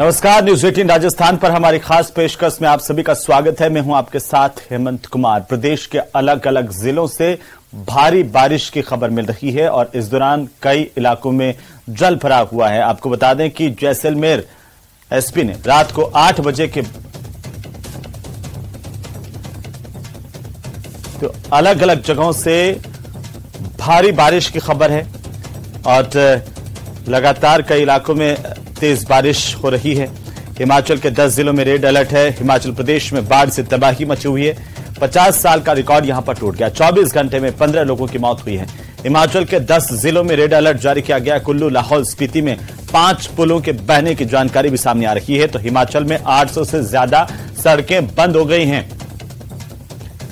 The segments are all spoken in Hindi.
नमस्कार, न्यूज 18 राजस्थान पर हमारी खास पेशकश में आप सभी का स्वागत है। मैं हूं आपके साथ हेमंत कुमार। प्रदेश के अलग अलग जिलों से भारी बारिश की खबर मिल रही है और इस दौरान कई इलाकों में जल भराव हुआ है। आपको बता दें कि जैसलमेर एसपी ने रात को 8 बजे के तो अलग अलग जगहों से भारी बारिश की खबर है और लगातार कई इलाकों में तेज बारिश हो रही है। हिमाचल के 10 जिलों में रेड अलर्ट है। हिमाचल प्रदेश में बाढ़ से तबाही मची हुई है। 50 साल का रिकॉर्ड यहां पर टूट गया। 24 घंटे में 15 लोगों की मौत हुई है। हिमाचल के 10 जिलों में रेड अलर्ट जारी किया गया। कुल्लू, लाहौल स्पीति में 5 पुलों के बहने की जानकारी भी सामने आ रही है। तो हिमाचल में 800 से ज्यादा सड़कें बंद हो गई हैं।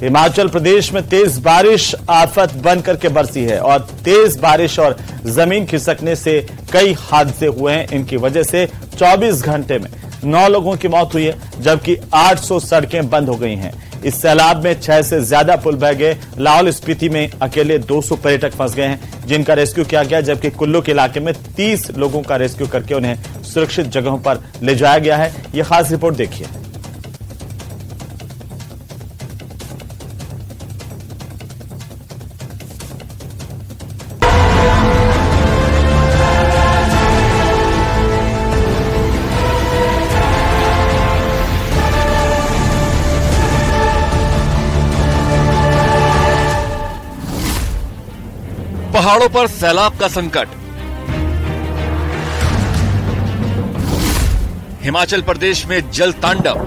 हिमाचल प्रदेश में तेज बारिश आफत बन करके बरसी है और तेज बारिश और जमीन खिसकने से कई हादसे हुए हैं। इनकी वजह से 24 घंटे में 9 लोगों की मौत हुई है, जबकि 800 सड़कें बंद हो गई हैं। इस सैलाब में 6 से ज्यादा पुल बह गए। लाहौल स्पीति में अकेले 200 पर्यटक फंस गए हैं, जिनका रेस्क्यू किया गया, जबकि कुल्लू के इलाके में 30 लोगों का रेस्क्यू करके उन्हें सुरक्षित जगहों पर ले जाया गया है। यह खास रिपोर्ट देखिए। पहाड़ों पर सैलाब का संकट। हिमाचल प्रदेश में जल तांडव।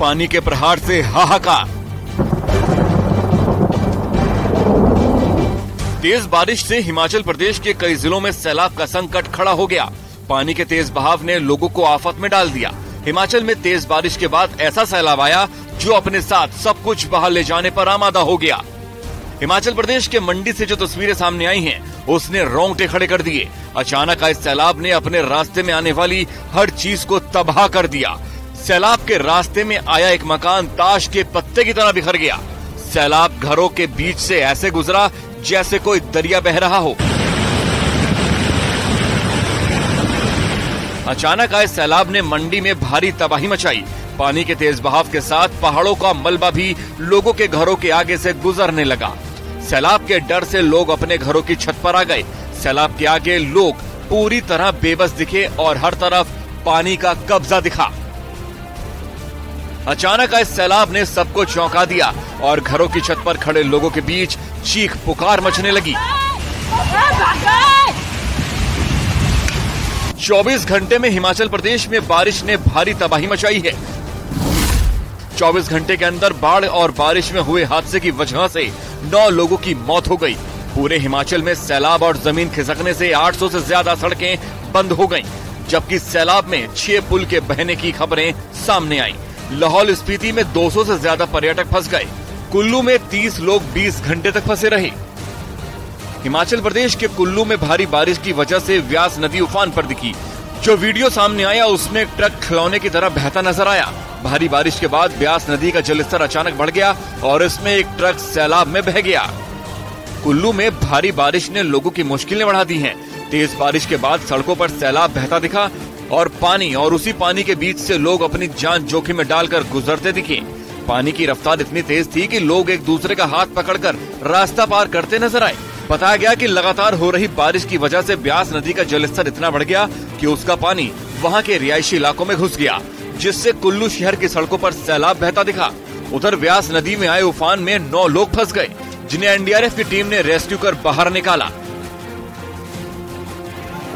पानी के प्रहार से हाहाकार। तेज बारिश से हिमाचल प्रदेश के कई जिलों में सैलाब का संकट खड़ा हो गया। पानी के तेज बहाव ने लोगों को आफत में डाल दिया। हिमाचल में तेज बारिश के बाद ऐसा सैलाब आया जो अपने साथ सब कुछ बहा ले जाने पर आमादा हो गया। हिमाचल प्रदेश के मंडी से जो तस्वीरें सामने आई हैं, उसने रोंगटे खड़े कर दिए। अचानक आए सैलाब ने अपने रास्ते में आने वाली हर चीज को तबाह कर दिया। सैलाब के रास्ते में आया एक मकान ताश के पत्ते की तरह बिखर गया। सैलाब घरों के बीच से ऐसे गुजरा जैसे कोई दरिया बह रहा हो। अचानक आए सैलाब ने मंडी में भारी तबाही मचाई। पानी के तेज बहाव के साथ पहाड़ों का मलबा भी लोगों के घरों के आगे से गुजरने लगा। सैलाब के डर से लोग अपने घरों की छत पर आ गए। सैलाब के आगे लोग पूरी तरह बेबस दिखे और हर तरफ पानी का कब्जा दिखा। अचानक आए सैलाब ने सबको चौंका दिया और घरों की छत पर खड़े लोगों के बीच चीख पुकार मचने लगी। 24 घंटे में हिमाचल प्रदेश में बारिश ने भारी तबाही मचाई है। 24 घंटे के अंदर बाढ़ और बारिश में हुए हादसे की वजह से 9 लोगों की मौत हो गई। पूरे हिमाचल में सैलाब और जमीन खिसकने से 800 से ज्यादा सड़कें बंद हो गईं, जबकि सैलाब में 6 पुल के बहने की खबरें सामने आईं। लाहौल स्पीति में 200 से ज्यादा पर्यटक फंस गए। कुल्लू में 30 लोग 20 घंटे तक फंसे रहे। हिमाचल प्रदेश के कुल्लू में भारी बारिश की वजह से व्यास नदी उफान पर दिखी। जो वीडियो सामने आया उसमें एक ट्रक खिलौने की तरह बहता नजर आया। भारी बारिश के बाद व्यास नदी का जलस्तर अचानक बढ़ गया और इसमें एक ट्रक सैलाब में बह गया। कुल्लू में भारी बारिश ने लोगों की मुश्किलें बढ़ा दी हैं। तेज बारिश के बाद सड़कों पर सैलाब बहता दिखा और उसी पानी के बीच से लोग अपनी जान जोखिम में डालकर गुजरते दिखे। पानी की रफ्तार इतनी तेज थी कि लोग एक दूसरे का हाथ पकड़कर रास्ता पार करते नजर आए। बताया गया कि लगातार हो रही बारिश की वजह से ब्यास नदी का जलस्तर इतना बढ़ गया कि उसका पानी वहां के रिहायशी इलाकों में घुस गया, जिससे कुल्लू शहर की सड़कों पर सैलाब बहता दिखा। उधर व्यास नदी में आए उफान में 9 लोग फंस गए, जिन्हें एनडीआरएफ की टीम ने रेस्क्यू कर बाहर निकाला।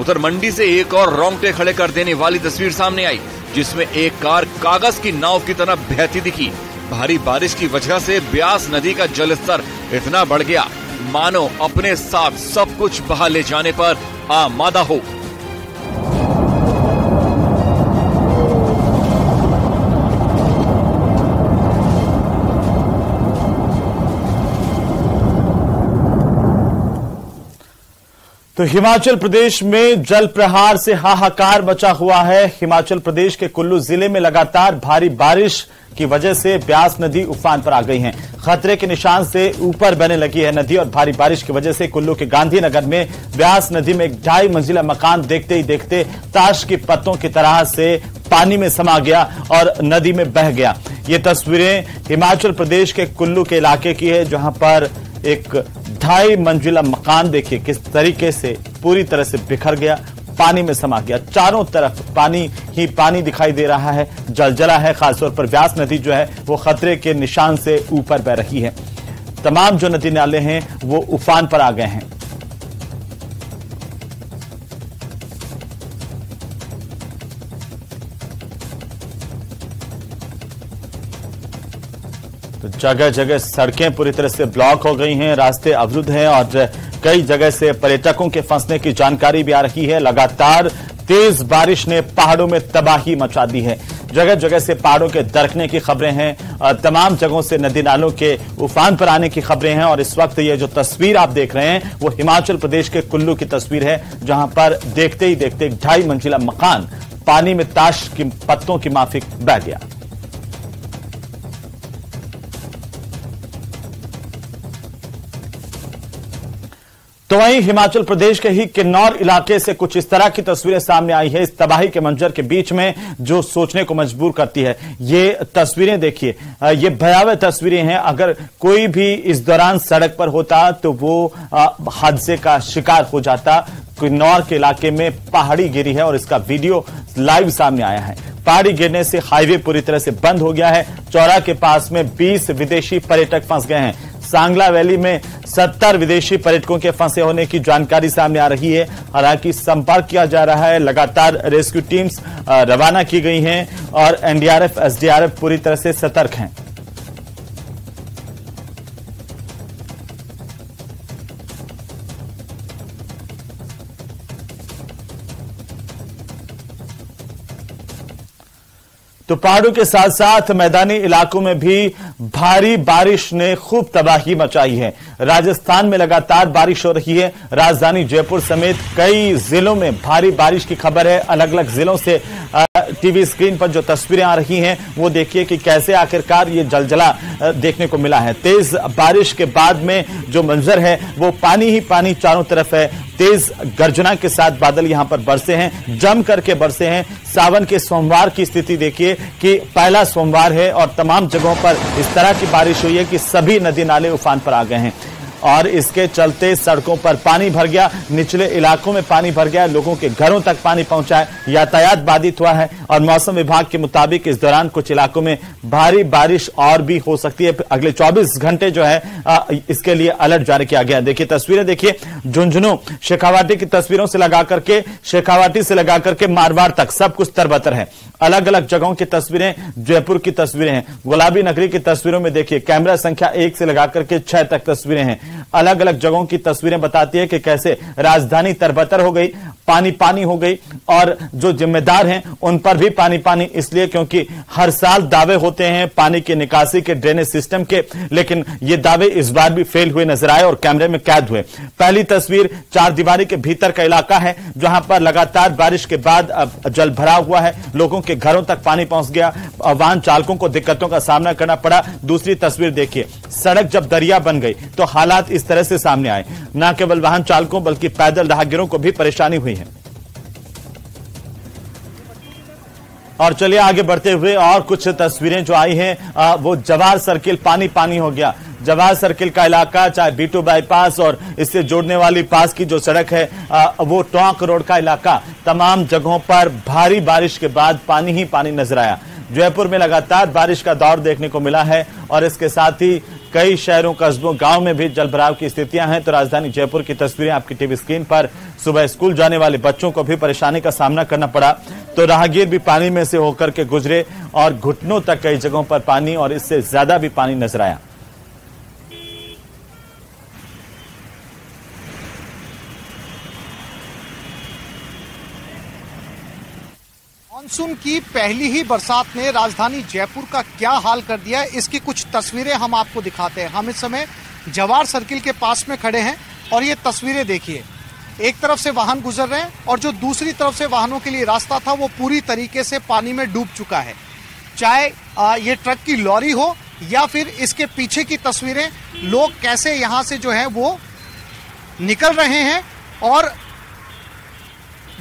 उधर मंडी से एक और रोंगटे खड़े कर देने वाली तस्वीर सामने आई, जिसमें एक कार कागज की नाव की तरह बहती दिखी। भारी बारिश की वजह से ब्यास नदी का जलस्तर इतना बढ़ गया मानो अपने साथ सब कुछ बहा ले जाने पर आमादा हो। तो हिमाचल प्रदेश में जल प्रहार से हाहाकार मचा हुआ है। हिमाचल प्रदेश के कुल्लू जिले में लगातार भारी बारिश की वजह से ब्यास नदी उफान पर आ गई है। खतरे के निशान से ऊपर बहने लगी है नदी और भारी बारिश की वजह से कुल्लू के गांधीनगर में ब्यास नदी में एक 2.5 मंजिला मकान देखते ही देखते ताश के पत्तों की तरह से पानी में समा गया और नदी में बह गया। ये तस्वीरें हिमाचल प्रदेश के कुल्लू के इलाके की है, जहां पर एक 2.5 मंजिला मकान देखिए किस तरीके से पूरी तरह से बिखर गया, पानी में समा गया। चारों तरफ पानी ही पानी दिखाई दे रहा है, जलजला है। खासतौर पर ब्यास नदी जो है वो खतरे के निशान से ऊपर बह रही है। तमाम जो नदी नाले हैं वो उफान पर आ गए हैं। तो जगह जगह सड़कें पूरी तरह से ब्लॉक हो गई हैं, रास्ते अवरुद्ध हैं और कई जगह से पर्यटकों के फंसने की जानकारी भी आ रही है। लगातार तेज बारिश ने पहाड़ों में तबाही मचा दी है। जगह जगह से पहाड़ों के दरकने की खबरें हैं, तमाम जगहों से नदी नालों के उफान पर आने की खबरें हैं। और इस वक्त ये जो तस्वीर आप देख रहे हैं वो हिमाचल प्रदेश के कुल्लू की तस्वीर है, जहां पर देखते ही देखते 2.5 मंजिला मकान पानी में ताश के पत्तों की माफिक बह गया। तो वहीं हिमाचल प्रदेश के ही किन्नौर इलाके से कुछ इस तरह की तस्वीरें सामने आई है। इस तबाही के मंजर के बीच में जो सोचने को मजबूर करती है ये तस्वीरें देखिए, ये भयावह तस्वीरें हैं। अगर कोई भी इस दौरान सड़क पर होता तो वो हादसे का शिकार हो जाता। किन्नौर के इलाके में पहाड़ी गिरी है और इसका वीडियो लाइव सामने आया है। पहाड़ी गिरने से हाईवे पूरी तरह से बंद हो गया है। चौरा के पास में 20 विदेशी पर्यटक फंस गए हैं। सांगला वैली में 70 विदेशी पर्यटकों के फंसे होने की जानकारी सामने आ रही है। हालांकि संपर्क किया जा रहा है, लगातार रेस्क्यू टीम्स रवाना की गई हैं और एनडीआरएफ, एसडीआरएफ पूरी तरह से सतर्क हैं। तो पहाड़ों के साथ साथ मैदानी इलाकों में भी भारी बारिश ने खूब तबाही मचाई है। राजस्थान में लगातार बारिश हो रही है। राजधानी जयपुर समेत कई जिलों में भारी बारिश की खबर है। अलग अलग जिलों से टीवी स्क्रीन पर जो तस्वीरें आ रही हैं वो देखिए कि कैसे आखिरकार ये जलजला देखने को मिला है। तेज बारिश के बाद में जो मंजर है वो पानी ही पानी चारों तरफ है। तेज गर्जना के साथ बादल यहां पर बरसे हैं, जम करके बरसे हैं। सावन के सोमवार की स्थिति देखिए कि पहला सोमवार है और तमाम जगहों पर इस तरह की बारिश हुई है कि सभी नदी नाले उफान पर आ गए हैं और इसके चलते सड़कों पर पानी भर गया, निचले इलाकों में पानी भर गया, लोगों के घरों तक पानी पहुंचा है, यातायात बाधित हुआ है। और मौसम विभाग के मुताबिक इस दौरान कुछ इलाकों में भारी बारिश और भी हो सकती है। अगले 24 घंटे जो है इसके लिए अलर्ट जारी किया गया। देखिए तस्वीरें देखिए, झुंझुनू शेखावाटी की तस्वीरों से लगा करके, शेखावाटी से लगा करके मारवाड़ तक सब कुछ तरबतर है। अलग अलग जगहों की तस्वीरें, जयपुर की तस्वीरें हैं। गुलाबी नगरी की तस्वीरों में देखिए कैमरा संख्या 1 से लगाकर के 6 तक तस्वीरें हैं। अलग अलग जगहों की तस्वीरें बताती है कि कैसे राजधानी तरबतर हो गई, पानी पानी हो गई और जो जिम्मेदार हैं उन पर भी पानी पानी, इसलिए क्योंकि हर साल दावे होते हैं पानी की निकासी के, ड्रेनेज सिस्टम के, लेकिन ये दावे इस बार भी फेल हुए नजर आए और कैमरे में कैद हुए। पहली तस्वीर चार दीवारी के भीतर का इलाका है जहां पर लगातार बारिश के बाद जल भरा हुआ है, लोगों के घरों तक पानी पहुंच गया, वाहन चालकों को दिक्कतों का सामना करना पड़ा। दूसरी तस्वीर देखिए, सड़क जब दरिया बन गई तो हालात इस तरह से सामने आए। न केवल वाहन चालकों बल्कि पैदल राहगीरों को भी परेशानी हुई है। और चलिए आगे बढ़ते हुए और कुछ तस्वीरें जो आई हैं वो जवाहर सर्किल पानी पानी हो गया। जवाहर सर्किल का इलाका, चाहे बीटू बाईपास और इससे जोड़ने वाली पास की जो सड़क है वो टोंक रोड का इलाका, तमाम जगहों पर भारी बारिश के बाद पानी ही पानी नजर आया। जयपुर में लगातार बारिश का दौर देखने को मिला है और इसके साथ ही कई शहरों, कस्बों, गांव में भी जलभराव की स्थितियां हैं। तो राजधानी जयपुर की तस्वीरें आपकी टीवी स्क्रीन पर। सुबह स्कूल जाने वाले बच्चों को भी परेशानी का सामना करना पड़ा, तो राहगीर भी पानी में से होकर के गुजरे और घुटनों तक कई जगहों पर पानी और इससे ज्यादा भी पानी नजर आया। मानसून की पहली ही बरसात ने राजधानी जयपुर का क्या हाल कर दिया है, इसकी कुछ तस्वीरें हम आपको दिखाते हैं। हम इस समय जवाहर सर्किल के पास में खड़े हैं और ये तस्वीरें देखिए, एक तरफ से वाहन गुजर रहे हैं और जो दूसरी तरफ से वाहनों के लिए रास्ता था वो पूरी तरीके से पानी में डूब चुका है। चाहे ये ट्रक की लॉरी हो या फिर इसके पीछे की तस्वीरें, लोग कैसे यहां से जो है वो निकल रहे हैं और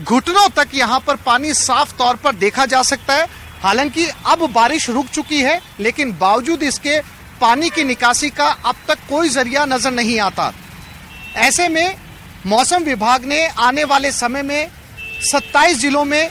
घुटनों तक यहां पर पानी साफ तौर पर देखा जा सकता है। हालांकि अब बारिश रुक चुकी है, लेकिन बावजूद इसके पानी की निकासी का अब तक कोई जरिया नजर नहीं आता। ऐसे में मौसम विभाग ने आने वाले समय में 27 जिलों में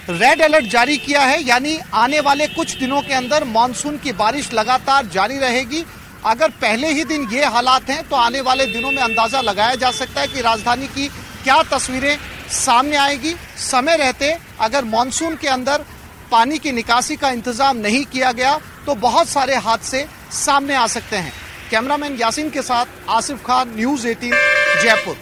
रेड अलर्ट जारी किया है, यानी आने वाले कुछ दिनों के अंदर मानसून की बारिश लगातार जारी रहेगी। अगर पहले ही दिन ये हालात हैं तो आने वाले दिनों में अंदाजा लगाया जा सकता है कि राजधानी की क्या तस्वीरें सामने आएगी। समय रहते अगर मानसून के अंदर पानी की निकासी का इंतजाम नहीं किया गया तो बहुत सारे हादसे सामने आ सकते हैं। कैमरामैन यासीन के साथ आसिफ खान, न्यूज़ 18 जयपुर।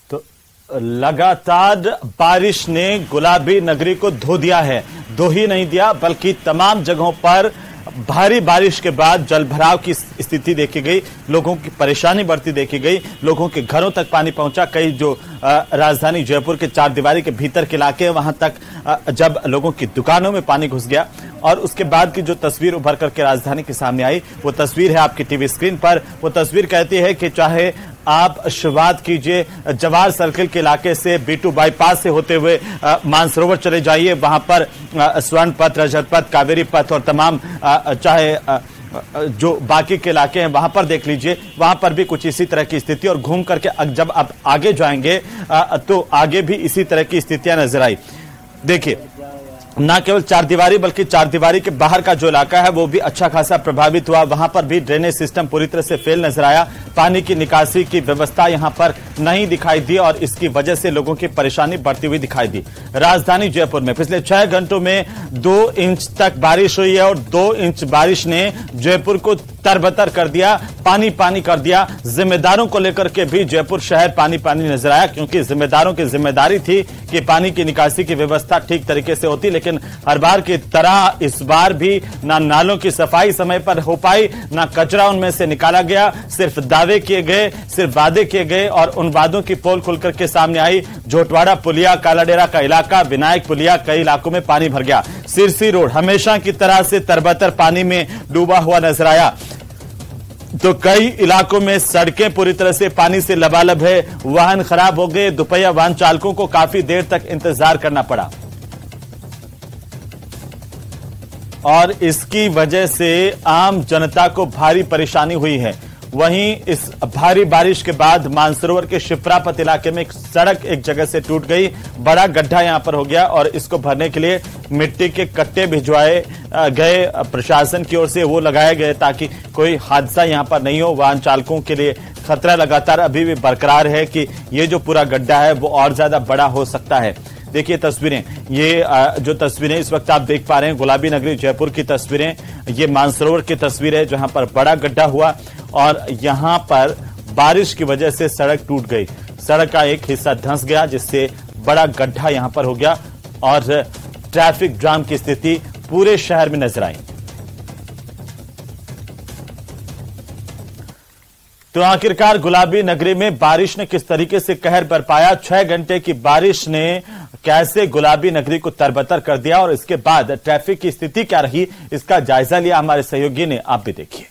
तो लगातार बारिश ने गुलाबी नगरी को धो दिया है। धो ही नहीं दिया बल्कि तमाम जगहों पर भारी बारिश के बाद जलभराव की स्थिति देखी गई, लोगों की परेशानी बढ़ती देखी गई, लोगों के घरों तक पानी पहुंचा। कई जो राजधानी जयपुर के चार दीवारी के भीतर के इलाके हैं वहां तक जब लोगों की दुकानों में पानी घुस गया और उसके बाद की जो तस्वीर उभर करके राजधानी के सामने आई वो तस्वीर है आपकी टीवी स्क्रीन पर। वो तस्वीर कहती है कि चाहे आप शुरुआत कीजिए जवाहर सर्किल के इलाके से B2 बाईपास से होते हुए मानसरोवर चले जाइए, वहां पर स्वर्ण पथ, रजत पथ, कावेरी पथ और तमाम चाहे जो बाकी के इलाके हैं वहां पर देख लीजिए, वहां पर भी कुछ इसी तरह की स्थिति। और घूम करके जब आप आगे जाएंगे तो आगे भी इसी तरह की स्थितियां नजर आई। देखिए न केवल चार दीवारी बल्कि चार दीवारी के बाहर का जो इलाका है वो भी अच्छा खासा प्रभावित हुआ। वहां पर भी ड्रेनेज सिस्टम पूरी तरह से फेल नजर आया, पानी की निकासी की व्यवस्था यहां पर नहीं दिखाई दी और इसकी वजह से लोगों की परेशानी बढ़ती हुई दिखाई दी। राजधानी जयपुर में पिछले 6 घंटों में 2 इंच तक बारिश हुई है और 2 इंच बारिश ने जयपुर को तरबतर कर दिया, पानी पानी कर दिया। जिम्मेदारों को लेकर के भी जयपुर शहर पानी पानी नजर आया, क्योंकि जिम्मेदारों की जिम्मेदारी थी कि पानी की निकासी की व्यवस्था ठीक तरीके से होती, लेकिन हर बार की तरह इस बार भी ना नालों की सफाई समय पर हो पाई, ना कचरा उनमें से निकाला गया। सिर्फ दावे किए गए, सिर्फ वादे किए गए और उन वादों की पोल खुल करके सामने आई। झोटवाड़ा पुलिया, कालाडेरा का इलाका, विनायक पुलिया, कई इलाकों में पानी भर गया। सिरसी रोड हमेशा की तरह से तरबतर पानी में डूबा हुआ नजर आया, तो कई इलाकों में सड़कें पूरी तरह से पानी से लबालब है। वाहन खराब हो गए, दुपहिया वाहन चालकों को काफी देर तक इंतजार करना पड़ा और इसकी वजह से आम जनता को भारी परेशानी हुई है। वहीं इस भारी बारिश के बाद मानसरोवर के शिप्रापत इलाके में एक सड़क एक जगह से टूट गई, बड़ा गड्ढा यहां पर हो गया और इसको भरने के लिए मिट्टी के कट्टे भिजवाए गए, प्रशासन की ओर से वो लगाए गए ताकि कोई हादसा यहां पर नहीं हो। वाहन चालकों के लिए खतरा लगातार अभी भी बरकरार है कि ये जो पूरा गड्ढा है वो और ज्यादा बड़ा हो सकता है। देखिए तस्वीरें, ये जो तस्वीरें इस वक्त आप देख पा रहे हैं गुलाबी नगरी जयपुर की तस्वीरें, ये मानसरोवर की तस्वीर है जहां पर बड़ा गड्ढा हुआ और यहां पर बारिश की वजह से सड़क टूट गई, सड़क का एक हिस्सा धंस गया जिससे बड़ा गड्ढा यहां पर हो गया और ट्रैफिक जाम की स्थिति पूरे शहर में नजर आई। तो आखिरकार गुलाबी नगरी में बारिश ने किस तरीके से कहर बरपाया, 6 घंटे की बारिश ने कैसे गुलाबी नगरी को तरबतर कर दिया और इसके बाद ट्रैफिक की स्थिति क्या रही, इसका जायजा लिया हमारे सहयोगी ने। आप भी देखिए।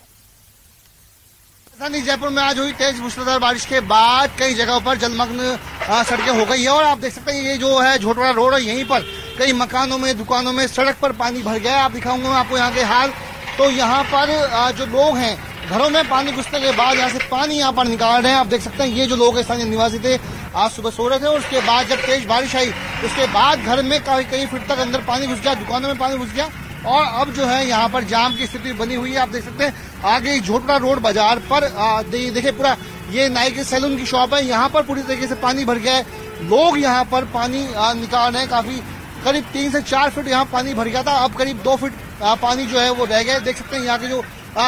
राजधानी जयपुर में आज हुई तेज मूसलाधार बारिश के बाद कई जगहों पर जलमग्न सड़कें हो गई है और आप देख सकते हैं ये जो है झोटवाड़ा रोड है, यहीं पर कई मकानों में, दुकानों में सड़क पर पानी भर गया है। आप दिखाऊंगा मैं आपको यहाँ के हाल। तो यहाँ पर जो लोग हैं घरों में पानी घुसने के बाद यहाँ से पानी यहाँ पर निकाल रहे हैं। आप देख सकते हैं ये जो लोग स्थानीय निवासी थे आज सुबह सो रहे थे और उसके बाद जब तेज बारिश आई उसके बाद घर में कई फीट तक अंदर पानी घुस गया, दुकानों में पानी घुस गया और अब जो है यहाँ पर जाम की स्थिति बनी हुई है। आप देख सकते हैं आगे झोटड़ा रोड बाजार पर देखिए पूरा ये नाई के सैलून की शॉप है, यहाँ पर पूरी तरीके से पानी भर गया है। लोग यहाँ पर पानी निकाल रहे हैं, काफी करीब 3 से 4 फीट यहाँ पानी भर गया था, अब करीब 2 फीट पानी जो है वो रह गया। देख सकते हैं यहाँ के जो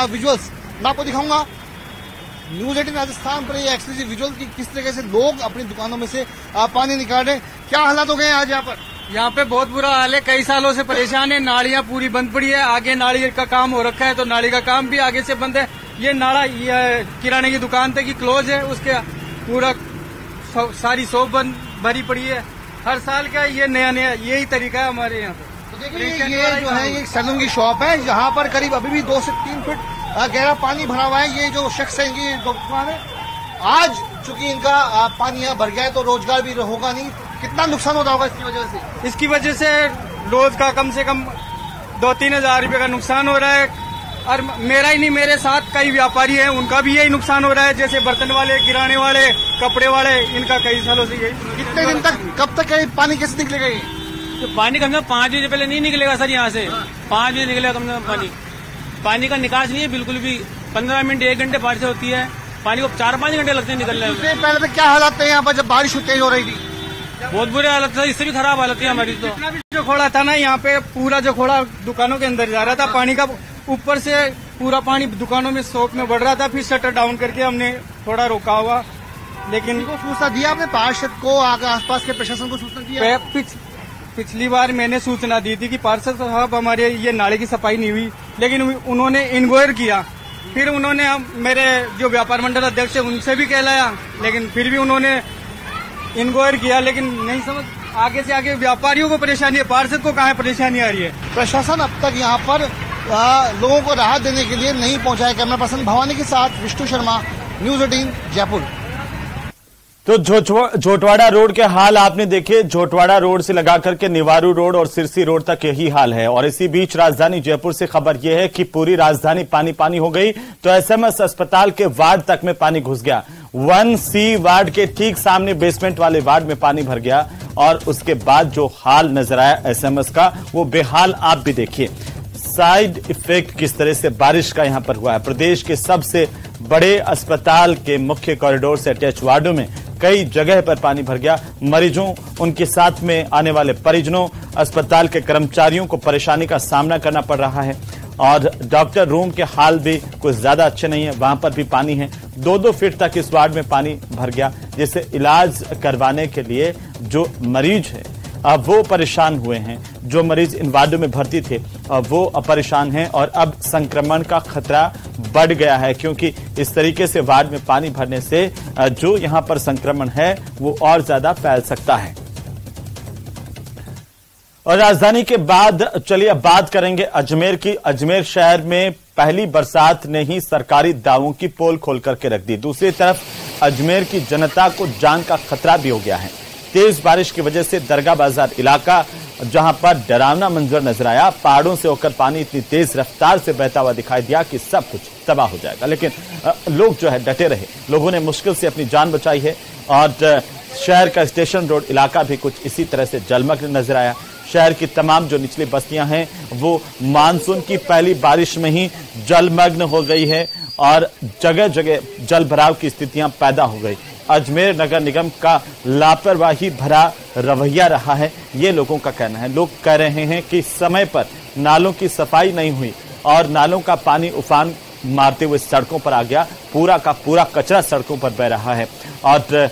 विजुअल्स मैं आपको दिखाऊंगा न्यूज़ 18 राजस्थान पर ये एक्सक्लूसिव विजुअल की किस तरह से लोग अपनी दुकानों में से पानी निकाल रहे हैं। क्या हालात हो गए हैं आज यहाँ पर? यहाँ पे बहुत बुरा हाल है, कई सालों से परेशान है। नालियाँ पूरी बंद पड़ी है, आगे नाली का काम हो रखा है तो नाली का काम भी आगे से बंद है। ये नाला किराने की दुकान तक की क्लोज है, उसके पूरा सारी शॉप बंद भरी पड़ी है। हर साल का ये नया यही तरीका है हमारे यहाँ पे। तो देखिए ये जो है ये सैलून की शॉप है, यहाँ पर करीब अभी भी 2 से 3 फीट गहरा पानी भरा हुआ है। ये जो शख्स है इनकी दुकान है, आज चूंकि इनका पानी यहाँ भर गया है तो रोजगार भी होगा नहीं। कितना नुकसान होता होगा इसकी वजह से? इसकी वजह से रोज का कम से कम 2-3 हजार रुपए का नुकसान हो रहा है। और मेरा ही नहीं, मेरे साथ कई व्यापारी हैं, उनका भी यही नुकसान हो रहा है। जैसे बर्तन वाले, किराने वाले, कपड़े वाले, इनका कई सालों से यही। कितने दिन तक, कब तक पानी कैसे निकलेगा? ये तो पानी कम से कम 5 बजे पहले नहीं निकलेगा सर, यहाँ से 5 बजे निकलेगा कम से कम। पानी का निकास नहीं है बिल्कुल भी। 15 मिनट 1 घंटे बारिश होती है, पानी को 4-5 घंटे लगते हैं निकलने में। पहले तो क्या हालात थे यहाँ पर जब बारिश तेज हो रही थी? बहुत बुरे हालत था, इससे भी खराब हालत थी हमारी। तो जितना भी जो खोड़ा था ना यहाँ पे, पूरा जो खोड़ा दुकानों के अंदर जा रहा था पानी का, ऊपर से पूरा पानी दुकानों में शॉप में बढ़ रहा था। फिर शटर डाउन करके हमने थोड़ा रोका हुआ, लेकिन सूचना दिया आपने पार्षद को, आगे आसपास के प्रशासन को सूचना दिया? पिछली बार मैंने सूचना दी थी कि पार्षद साहब हमारे ये नाले की सफाई नहीं हुई, लेकिन उन्होंने इंक्वायर किया। फिर उन्होंने मेरे जो व्यापार मंडल अध्यक्ष है उनसे भी कहलाया, लेकिन फिर भी उन्होंने इंक्वायर किया, लेकिन नहीं समझ। आगे से आगे व्यापारियों को परेशानी है, पार्षद को कहाँ परेशानी आ रही है? प्रशासन अब तक यहाँ पर लोगों को राहत देने के लिए नहीं पहुंचा है। कैमरा पर्सन भवानी के साथ विष्णु शर्मा, न्यूज 18 जयपुर। तो झोटवाड़ा रोड के हाल आपने देखे। झोटवाड़ा रोड से लगा करके निवारू रोड और सिरसी रोड तक यही हाल है। और इसी बीच राजधानी जयपुर से खबर यह है कि पूरी राजधानी पानी पानी हो गई। तो एसएमएस अस्पताल के वार्ड तक में पानी घुस गया। 1C वार्ड के ठीक सामने बेसमेंट वाले वार्ड में पानी भर गया। और उसके बाद जो हाल नजर आया एसएमएस का, वो बेहाल आप भी देखिए। साइड इफेक्ट किस तरह से बारिश का यहां पर हुआ है। प्रदेश के सबसे बड़े अस्पताल के मुख्य कॉरिडोर से अटैच वार्डों में कई जगह पर पानी भर गया। मरीजों, उनके साथ में आने वाले परिजनों, अस्पताल के कर्मचारियों को परेशानी का सामना करना पड़ रहा है। और डॉक्टर रूम के हाल भी कुछ ज्यादा अच्छे नहीं है, वहां पर भी पानी है। 2-2 फीट तक इस वार्ड में पानी भर गया, जिससे इलाज करवाने के लिए जो मरीज है अब वो परेशान हुए हैं। जो मरीज इन वार्डों में भर्ती थे वो परेशान हैं। और अब संक्रमण का खतरा बढ़ गया है, क्योंकि इस तरीके से वार्ड में पानी भरने से जो यहां पर संक्रमण है वो और ज्यादा फैल सकता है। और राजधानी के बाद चलिए अब बात करेंगे अजमेर की। अजमेर शहर में पहली बरसात ने ही सरकारी दावों की पोल खोल करके रख दी। दूसरी तरफ अजमेर की जनता को जान का खतरा भी हो गया है। तेज बारिश की वजह से दरगाह बाजार इलाका, जहां पर डरावना मंजर नजर आया। पहाड़ों से होकर पानी इतनी तेज रफ्तार से बहता हुआ दिखाई दिया कि सब कुछ तबाह हो जाएगा। लेकिन लोग जो है डटे रहे, लोगों ने मुश्किल से अपनी जान बचाई है। और शहर का स्टेशन रोड इलाका भी कुछ इसी तरह से जलमग्न नजर आया। शहर की तमाम जो निचली बस्तियां हैं वो मानसून की पहली बारिश में ही जलमग्न हो गई है और जगह जगह जल भराव की स्थितियां पैदा हो गई। अजमेर नगर निगम का लापरवाही भरा रवैया रहा है, ये लोगों का कहना है। लोग कह रहे हैं कि समय पर नालों की सफाई नहीं हुई और नालों का पानी उफान मारते हुए सड़कों पर आ गया। पूरा का पूरा कचरा सड़कों पर बह रहा है। और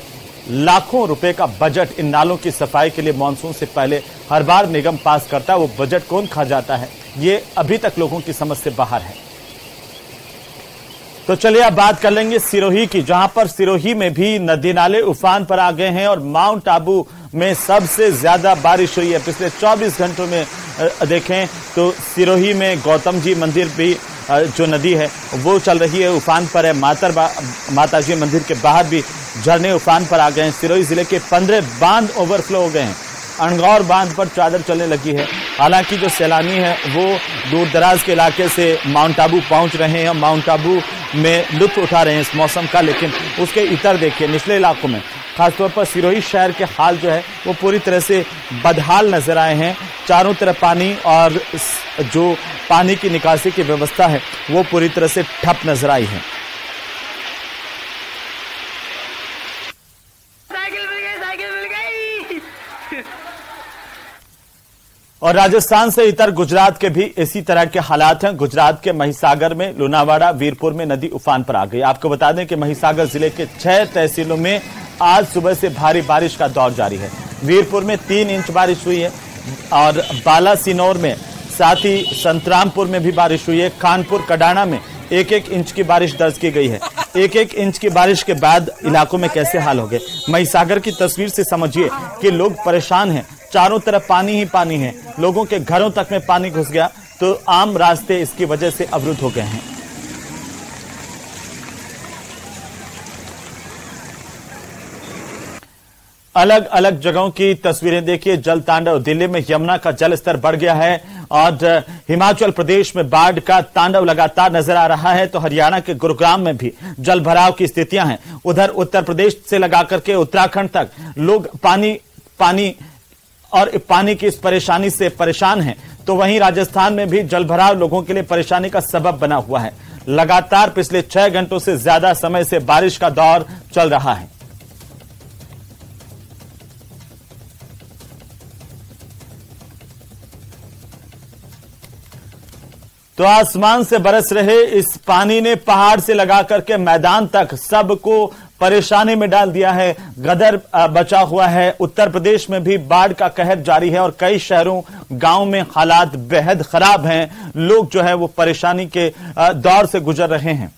लाखों रुपए का बजट इन नालों की सफाई के लिए मानसून से पहले हर बार निगम पास करता है। वो बजट कौन खा जाता है, ये अभी तक लोगों की समझ से बाहर है। तो चलिए अब बात कर लेंगे सिरोही की, जहां पर सिरोही में भी नदी नाले उफान पर आ गए हैं। और माउंट आबू में सबसे ज्यादा बारिश हुई है पिछले 24 घंटों में। देखें तो सिरोही में गौतम जी मंदिर भी जो नदी है वो चल रही है, उफान पर है। माताजी मंदिर के बाहर भी झरने उफान पर आ गए हैं। सिरोही जिले के 15 बांध ओवरफ्लो हो गए हैं। अणगौर बांध पर चादर चलने लगी है। हालांकि जो सैलानी है वो दूर दराज के इलाके से माउंट आबू पहुंच रहे हैं, माउंट आबू में लुत्फ उठा रहे हैं इस मौसम का। लेकिन उसके इतर देखिए निचले इलाकों में, खासतौर पर सिरोही शहर के हाल जो है वो पूरी तरह से बदहाल नजर आए हैं। चारों तरफ पानी और जो पानी की निकासी की व्यवस्था है वो पूरी तरह से ठप नजर आई है। और राजस्थान से इतर गुजरात के भी इसी तरह के हालात हैं। गुजरात के महिसागर में, लुनावाड़ा, वीरपुर में नदी उफान पर आ गई। आपको बता दें कि महिसागर जिले के 6 तहसीलों में आज सुबह से भारी बारिश का दौर जारी है। वीरपुर में 3 इंच बारिश हुई है। और बालासिनोर में, साथ ही संतरामपुर में भी बारिश हुई है। कानपुर कडाना में 1-1 इंच की बारिश दर्ज की गई है। 1-1 इंच की बारिश के बाद इलाकों में कैसे हाल हो गए। महिसागर की तस्वीर से समझिए कि लोग परेशान हैं, चारों तरफ पानी ही पानी है, लोगों के घरों तक में पानी घुस गया, तो आम रास्ते इसकी वजह से अवरुद्ध हो गए हैं। अलग अलग जगहों की तस्वीरें देखिए। जल तांडव, दिल्ली में यमुना का जल स्तर बढ़ गया है और हिमाचल प्रदेश में बाढ़ का तांडव लगातार नजर आ रहा है। तो हरियाणा के गुरुग्राम में भी जल भराव की स्थितियां हैं। उधर उत्तर प्रदेश से लगाकर के उत्तराखंड तक लोग पानी की इस परेशानी से परेशान हैं। तो वहीं राजस्थान में भी जल भराव लोगों के लिए परेशानी का सबब बना हुआ है। लगातार पिछले 6 घंटों से ज्यादा समय से बारिश का दौर चल रहा है। तो आसमान से बरस रहे इस पानी ने पहाड़ से लगा करके मैदान तक सबको परेशानी में डाल दिया है। गदर बचा हुआ है। उत्तर प्रदेश में भी बाढ़ का कहर जारी है और कई शहरों गांव में हालात बेहद खराब हैं। लोग जो है वो परेशानी के दौर से गुजर रहे हैं।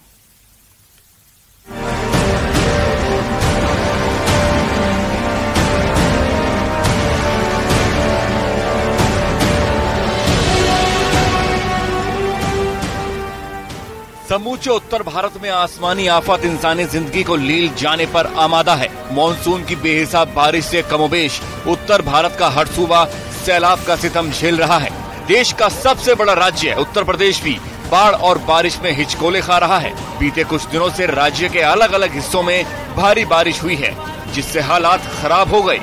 समूचे उत्तर भारत में आसमानी आफत इंसानी जिंदगी को लील जाने पर आमादा है। मॉनसून की बेहिसाब बारिश से कमोबेश उत्तर भारत का हर सूबा सैलाब का सितम झेल रहा है। देश का सबसे बड़ा राज्य उत्तर प्रदेश भी बाढ़ और बारिश में हिचकोले खा रहा है। बीते कुछ दिनों से राज्य के अलग अलग हिस्सों में भारी बारिश हुई है, जिससे हालात खराब हो गए।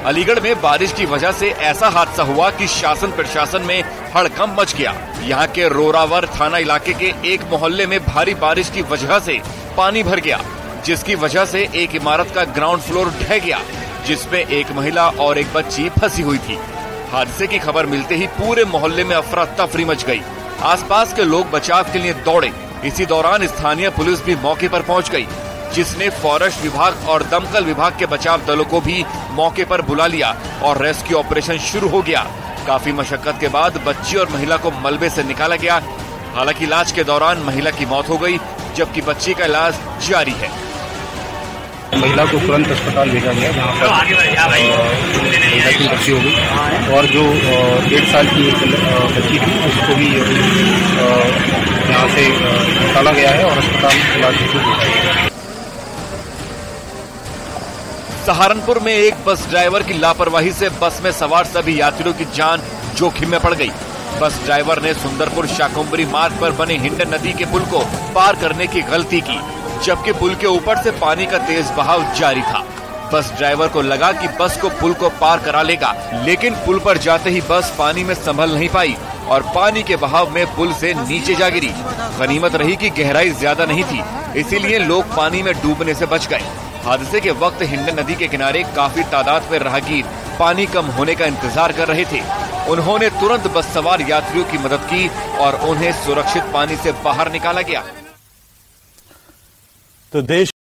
अलीगढ़ में बारिश की वजह से ऐसा हादसा हुआ कि शासन प्रशासन में हड़कंप मच गया। यहाँ के रोरावर थाना इलाके के एक मोहल्ले में भारी बारिश की वजह से पानी भर गया, जिसकी वजह से एक इमारत का ग्राउंड फ्लोर ढह गया, जिसमें एक महिला और एक बच्ची फंसी हुई थी। हादसे की खबर मिलते ही पूरे मोहल्ले में अफरा तफरी मच गई। आसपास के लोग बचाव के लिए दौड़े। इसी दौरान स्थानीय पुलिस भी मौके पर पहुंच गई, जिसने फॉरेस्ट विभाग और दमकल विभाग के बचाव दलों को भी मौके पर बुला लिया और रेस्क्यू ऑपरेशन शुरू हो गया। काफी मशक्कत के बाद बच्ची और महिला को मलबे से निकाला गया। हालांकि इलाज के दौरान महिला की मौत हो गई, जबकि बच्ची का इलाज जारी है। महिला को तुरंत अस्पताल भेजा गया, जहाँ पर बच्ची हो गई और जो 1.5 साल की बच्ची थी उसको भी यहाँ से निकाला गया है और अस्पताल में इलाज शुरू हो गया। सहारनपुर में एक बस ड्राइवर की लापरवाही से बस में सवार सभी यात्रियों की जान जोखिम में पड़ गई। बस ड्राइवर ने सुंदरपुर शाकुंभरी मार्ग पर बने हिंडन नदी के पुल को पार करने की गलती की, जबकि पुल के ऊपर से पानी का तेज बहाव जारी था। बस ड्राइवर को लगा कि बस को पुल को पार करा लेगा, लेकिन पुल पर जाते ही बस पानी में संभल नहीं पाई और पानी के बहाव में पुल से नीचे जा गिरी। गनीमत रही कि गहराई ज्यादा नहीं थी, इसीलिए लोग पानी में डूबने से बच गए। हादसे के वक्त हिंडन नदी के किनारे काफी तादाद में राहगीर पानी कम होने का इंतजार कर रहे थे। उन्होंने तुरंत बस सवार यात्रियों की मदद की और उन्हें सुरक्षित पानी से बाहर निकाला गया। तो देश